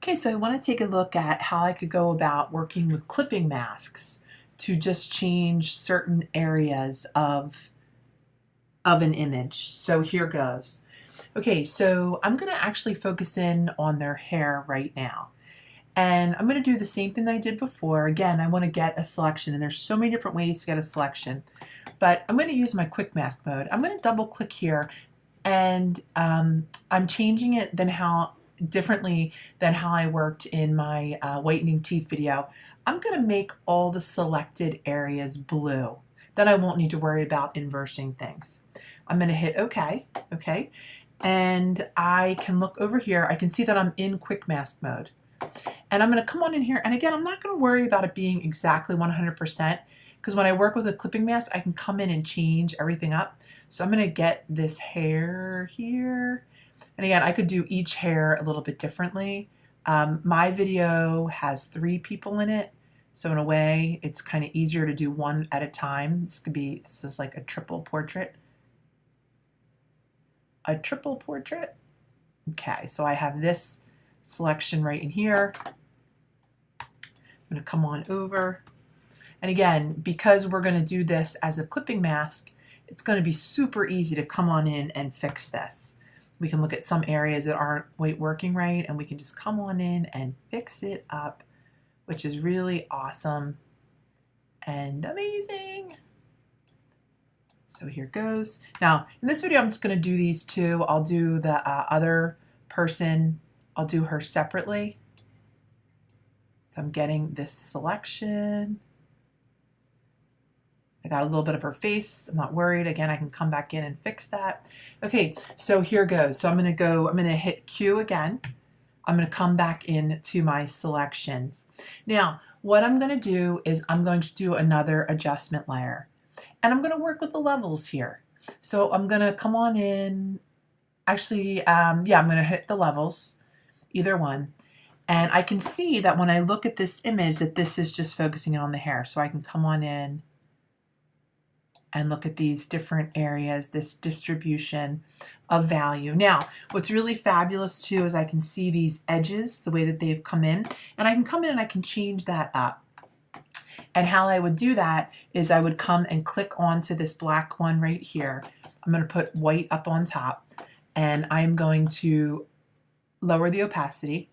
Okay, so I want to take a look at how I could go about working with clipping masks to just change certain areas of an image. So here goes. Okay, so I'm going to actually focus in on their hair right now. And I'm going to do the same thing that I did before. Again, I want to get a selection, and there's so many different ways to get a selection. But I'm going to use my quick mask mode. I'm going to double click here, and I'm changing it differently than how I worked in my whitening teeth video. I'm going to make all the selected areas blue. Then I won't need to worry about inversing things. I'm going to hit OK, and I can look over here. I can see that I'm in quick mask mode. And I'm going to come on in here, and again, I'm not going to worry about it being exactly 100%, because when I work with a clipping mask, I can come in and change everything up. So I'm going to get this hair here. And again, I could do each hair a little bit differently. My video has 3 people in it. So in a way, it's kind of easier to do one at a time. This is like a triple portrait. A triple portrait. Okay, so I have this selection right in here. I'm going to come on over. And again, because we're going to do this as a clipping mask, it's going to be super easy to come on in and fix this. We can look at some areas that aren't working right, and we can just come on in and fix it up, which is really awesome and amazing. So here goes. Now, in this video, I'm just going to do these two. I'll do the other person. I'll do her separately. So I'm getting this selection. I got a little bit of her face. I'm not worried. Again, I can come back in and fix that. Okay, so here goes. So I'm going to hit Q again. I'm going to come back into my selections. Now, what I'm going to do is I'm going to do another adjustment layer. And I'm going to work with the levels here. So I'm going to come on in. Actually, I'm going to hit the levels, either one. And I can see that when I look at this image that this is just focusing on the hair. So I can come on in and look at these different areas, this distribution of value. Now, what's really fabulous too is I can see these edges, the way that they've come in, and I can come in and I can change that up. And how I would do that is I would come and click onto this black one right here. I'm going to put white up on top, and I'm going to lower the opacity,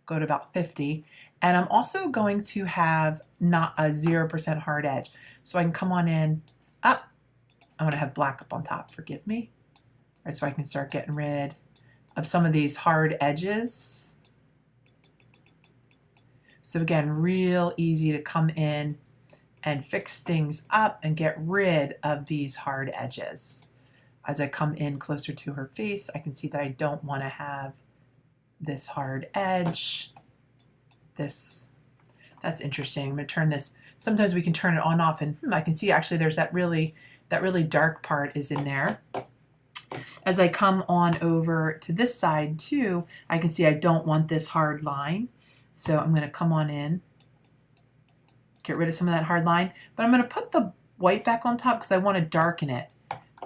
go to about 50, and I'm also going to have not a 0% hard edge. So I can come on in, up. I'm going to have black up on top, forgive me. All right, so I can start getting rid of some of these hard edges. So again, real easy to come in and fix things up and get rid of these hard edges. As I come in closer to her face, I can see that I don't want to have this hard edge. That's interesting. I'm going to turn this. Sometimes we can turn it on off, and I can see actually there's that really dark part is in there. As I come on over to this side too, I can see I don't want this hard line. So I'm going to come on in, get rid of some of that hard line, but I'm going to put the white back on top because I want to darken it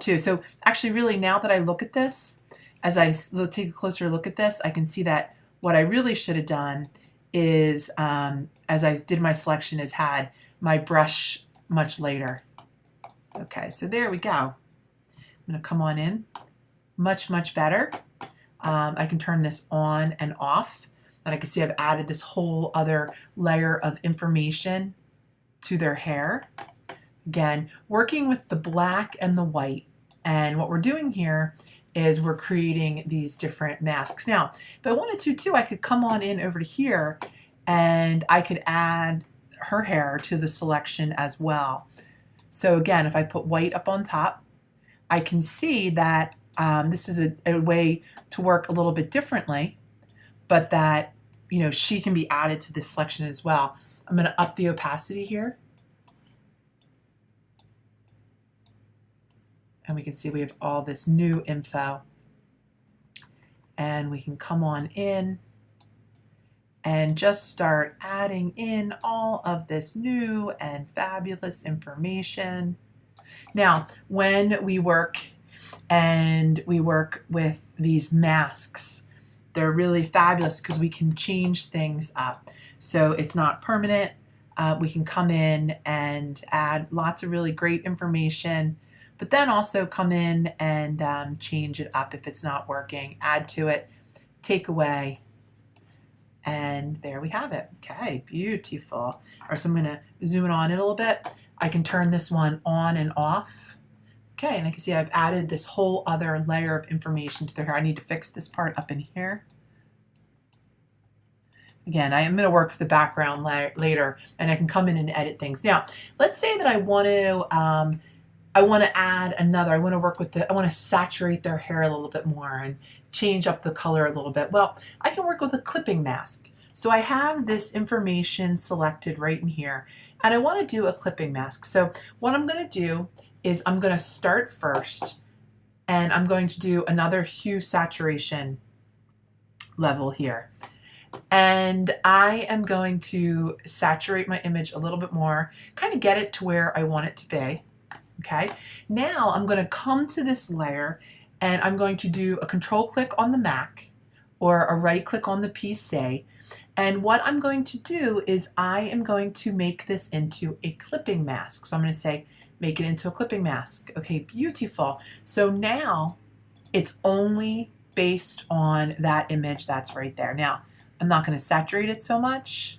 too. So actually really now that I look at this, as I take a closer look at this, I can see that what I really should have done is, as I did my selection, is had my brush much later. Okay, so there we go. I'm going to come on in, much better. I can turn this on and off, and I can see I've added this whole other layer of information to their hair. Again, working with the black and the white, and what we're doing here is we're creating these different masks. Now, if I wanted to too, I could come on in over to here and I could add her hair to the selection as well. So again, if I put white up on top, I can see that this is a way to work a little bit differently, but that, you know, she can be added to this selection as well. I'm going to up the opacity here. And we can see we have all this new info. And we can come on in and just start adding in all of this new and fabulous information. Now, when we work with these masks, They're really fabulous because we can change things up. So it's not permanent. We can come in and add lots of really great information, but then also come in and change it up if it's not working, add to it, take away, and there we have it. Okay, beautiful. All right, so I'm going to zoom it on in a little bit. I can turn this one on and off. Okay, and I can see I've added this whole other layer of information to the hair. I need to fix this part up in here. Again, I am going to work with the background later, and I can come in and edit things. Now, let's say that I want to add another. I want to work with I want to saturate their hair a little bit more and change up the color a little bit. Well, I can work with a clipping mask. So I have this information selected right in here, and I want to do a clipping mask. So what I'm going to do is I'm going to start first, and I'm going to do another hue saturation level here. And I am going to saturate my image a little bit more, kind of get it to where I want it to be. Okay, now I'm going to come to this layer and I'm going to do a control click on the Mac or a right click on the PC. And what I'm going to do is I am going to make this into a clipping mask. So I'm going to say, make it into a clipping mask. Okay, beautiful. So now it's only based on that image that's right there. Now, I'm not going to saturate it so much,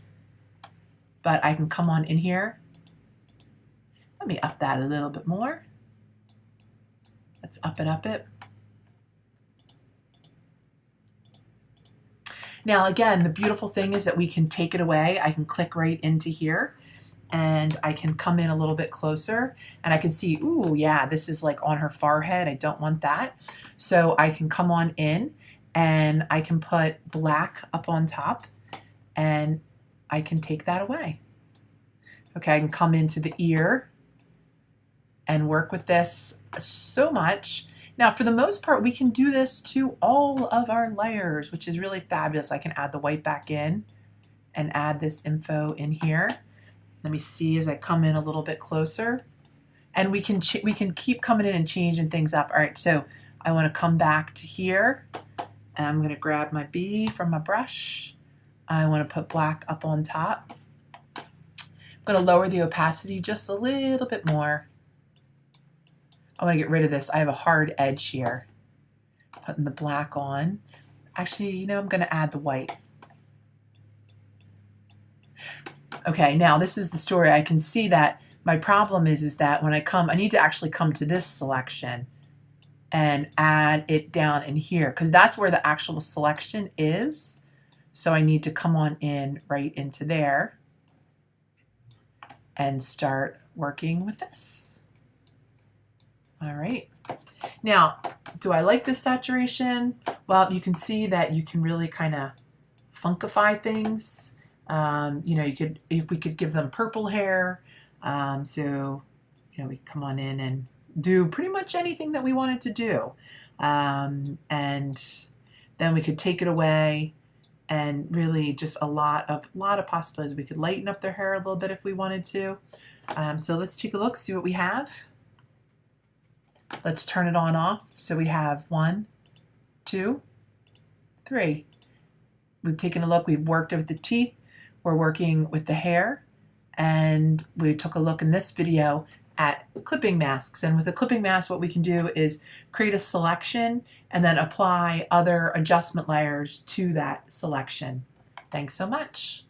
but I can come on in here. Let me up that a little bit more. Let's up it. Now again, the beautiful thing is that we can take it away. I can click right into here and I can come in a little bit closer and I can see, ooh, yeah, this is like on her forehead. I don't want that. So I can come on in and I can put black up on top and I can take that away. Okay, I can come into the ear and work with this so much. Now, for the most part, we can do this to all of our layers, which is really fabulous. I can add the white back in and add this info in here. Let me see as I come in a little bit closer. And we can keep coming in and changing things up. All right, so I want to come back to here. And I'm going to grab my B from my brush. I want to put black up on top. I'm going to lower the opacity just a little bit more. I want to get rid of this. I have a hard edge here. Putting the black on. Actually, you know, I'm going to add the white. Okay, now this is the story. I can see that my problem is that when I need to actually come to this selection and add it down in here because that's where the actual selection is. So I need to come on in right into there and start working with this. All right. Now, do I like this saturation? Well, you can see that you can really kind of funkify things. You know, we could give them purple hair. So, you know, we come on in and do pretty much anything that we wanted to do. And then we could take it away and really just a lot of possibilities. We could lighten up their hair a little bit if we wanted to. So let's take a look, see what we have. Let's turn it on off. So we have 1, 2, 3. We've taken a look, we've worked with the teeth, we're working with the hair, and we took a look in this video at clipping masks. And with a clipping mask, what we can do is create a selection and then apply other adjustment layers to that selection. Thanks so much.